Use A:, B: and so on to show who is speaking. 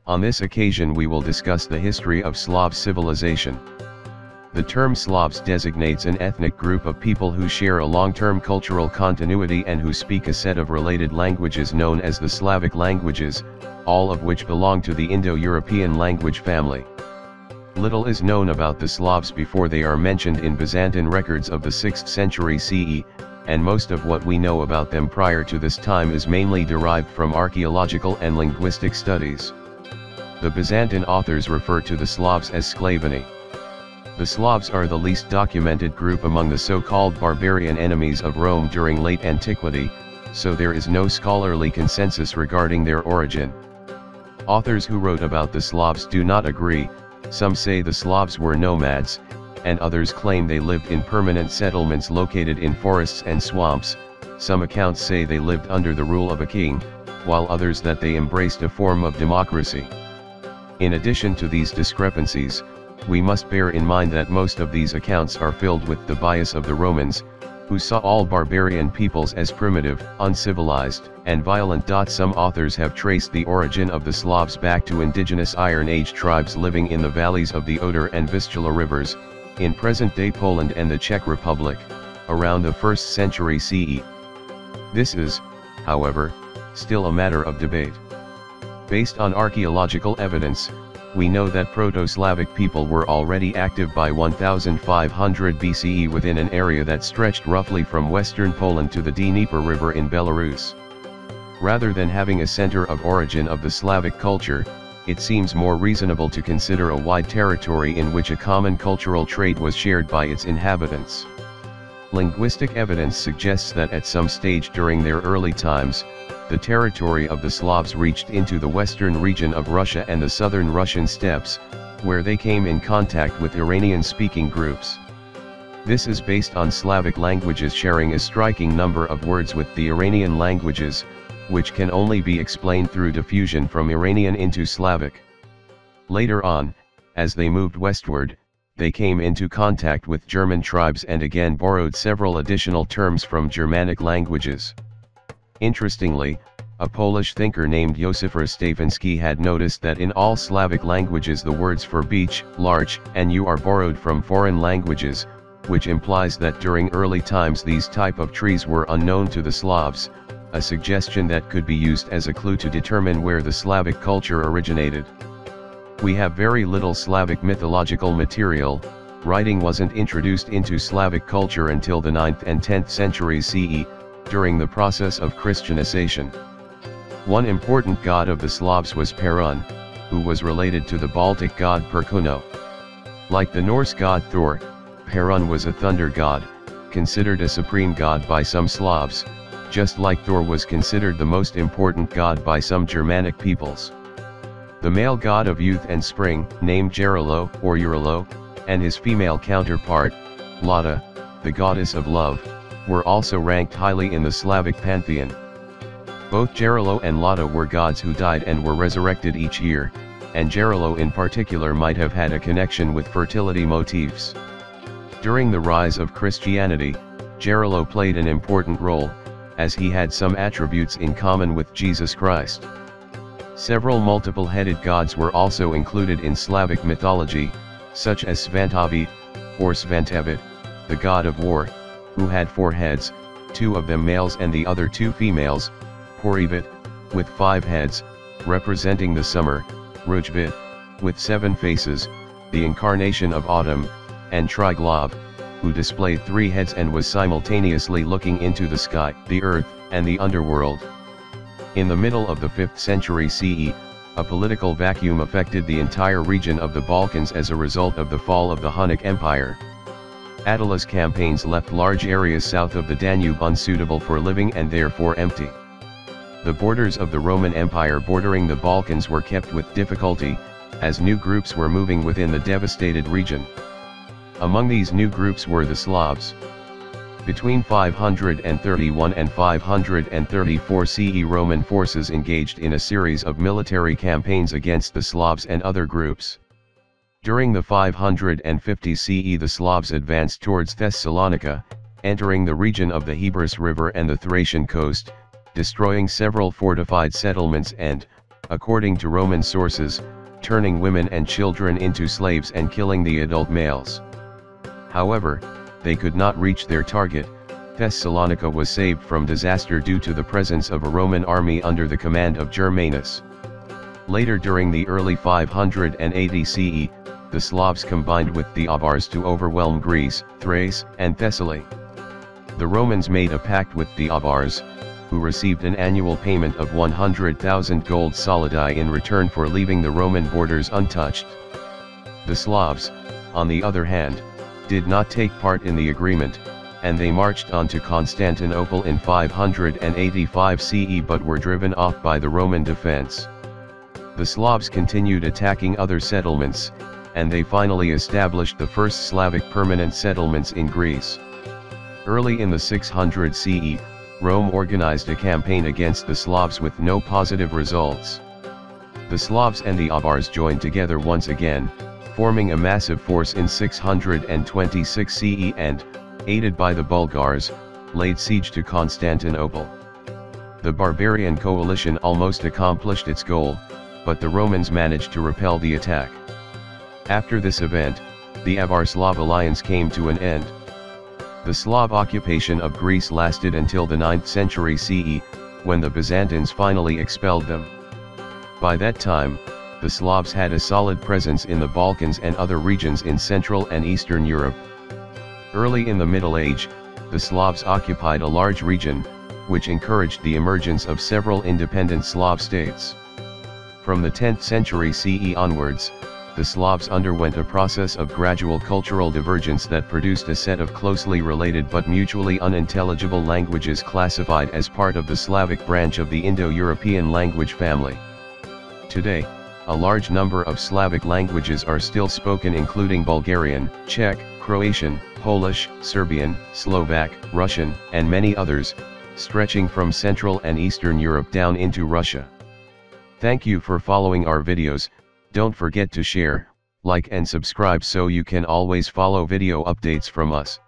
A: On this occasion we will discuss the history of Slav civilization. The term Slavs designates an ethnic group of people who share a long-term cultural continuity and who speak a set of related languages known as the Slavic languages, all of which belong to the Indo-European language family. Little is known about the Slavs before they are mentioned in Byzantine records of the 6th century CE, and most of what we know about them prior to this time is mainly derived from archaeological and linguistic studies. The Byzantine authors refer to the Slavs as Sklaveni. The Slavs are the least documented group among the so-called barbarian enemies of Rome during late antiquity, so there is no scholarly consensus regarding their origin. Authors who wrote about the Slavs do not agree. Some say the Slavs were nomads, and others claim they lived in permanent settlements located in forests and swamps. Some accounts say they lived under the rule of a king, while others that they embraced a form of democracy. In addition to these discrepancies, we must bear in mind that most of these accounts are filled with the bias of the Romans, who saw all barbarian peoples as primitive, uncivilized, and violent. Some authors have traced the origin of the Slavs back to indigenous Iron Age tribes living in the valleys of the Oder and Vistula rivers, in present-day Poland and the Czech Republic, around the 1st century CE. This is, however, still a matter of debate. Based on archaeological evidence, we know that Proto-Slavic people were already active by 1500 BCE within an area that stretched roughly from western Poland to the Dnieper River in Belarus. Rather than having a center of origin of the Slavic culture, it seems more reasonable to consider a wide territory in which a common cultural trait was shared by its inhabitants. Linguistic evidence suggests that at some stage during their early times, the territory of the Slavs reached into the western region of Russia and the southern Russian steppes, where they came in contact with Iranian-speaking groups. This is based on Slavic languages sharing a striking number of words with the Iranian languages, which can only be explained through diffusion from Iranian into Slavic. Later on, as they moved westward, they came into contact with German tribes and again borrowed several additional terms from Germanic languages. Interestingly, a Polish thinker named Józef Rostawiński had noticed that in all Slavic languages the words for beech, larch, and yew are borrowed from foreign languages, which implies that during early times these type of trees were unknown to the Slavs, a suggestion that could be used as a clue to determine where the Slavic culture originated. We have very little Slavic mythological material. Writing wasn't introduced into Slavic culture until the 9th and 10th centuries CE, during the process of Christianization. One important god of the Slavs was Perun, who was related to the Baltic god Kuno. Like the Norse god Thor, Perun was a thunder god, considered a supreme god by some Slavs, just like Thor was considered the most important god by some Germanic peoples. The male god of youth and spring, named Jarilo or Urilo, and his female counterpart, Lada, the goddess of love, were also ranked highly in the Slavic pantheon. Both Jarilo and Lada were gods who died and were resurrected each year, and Jarilo in particular might have had a connection with fertility motifs. During the rise of Christianity, Jarilo played an important role, as he had some attributes in common with Jesus Christ. Several multiple-headed gods were also included in Slavic mythology, such as Svantavit, or Svantevit, the god of war, who had 4 heads, 2 of them males and the other 2 females, Porivit, with 5 heads, representing the summer, Rujvit, with 7 faces, the incarnation of autumn, and Triglav, who displayed 3 heads and was simultaneously looking into the sky, the earth, and the underworld. In the middle of the 5th century CE, a political vacuum affected the entire region of the Balkans as a result of the fall of the Hunnic Empire. Attila's campaigns left large areas south of the Danube unsuitable for living and therefore empty. The borders of the Roman Empire bordering the Balkans were kept with difficulty, as new groups were moving within the devastated region. Among these new groups were the Slavs. Between 531 and 534 CE, Roman forces engaged in a series of military campaigns against the Slavs and other groups. During the 550 CE, the Slavs advanced towards Thessalonica, entering the region of the Hebrus River and the Thracian coast, destroying several fortified settlements and, according to Roman sources, turning women and children into slaves and killing the adult males. However, they could not reach their target. Thessalonica was saved from disaster due to the presence of a Roman army under the command of Germanus. Later, during the early 580 CE, the Slavs combined with the Avars to overwhelm Greece, Thrace, and Thessaly. The Romans made a pact with the Avars, who received an annual payment of 100,000 gold solidi in return for leaving the Roman borders untouched. The Slavs, on the other hand, did not take part in the agreement, and they marched on to Constantinople in 585 CE but were driven off by the Roman defense. The Slavs continued attacking other settlements, and they finally established the first Slavic permanent settlements in Greece. Early in the 600 CE, Rome organized a campaign against the Slavs with no positive results. The Slavs and the Avars joined together once again, forming a massive force in 626 CE and, aided by the Bulgars, laid siege to Constantinople. The barbarian coalition almost accomplished its goal, but the Romans managed to repel the attack. After this event, the Avar-Slav alliance came to an end. The Slav occupation of Greece lasted until the 9th century CE, when the Byzantines finally expelled them. By that time, the Slavs had a solid presence in the Balkans and other regions in Central and Eastern Europe. Early in the Middle Age, the Slavs occupied a large region, which encouraged the emergence of several independent Slav states. From the 10th century CE onwards, the Slavs underwent a process of gradual cultural divergence that produced a set of closely related but mutually unintelligible languages classified as part of the Slavic branch of the Indo-European language family. Today, a large number of Slavic languages are still spoken, including Bulgarian, Czech, Croatian, Polish, Serbian, Slovak, Russian, and many others, stretching from Central and Eastern Europe down into Russia. Thank you for following our videos. Don't forget to share, like and subscribe so you can always follow video updates from us.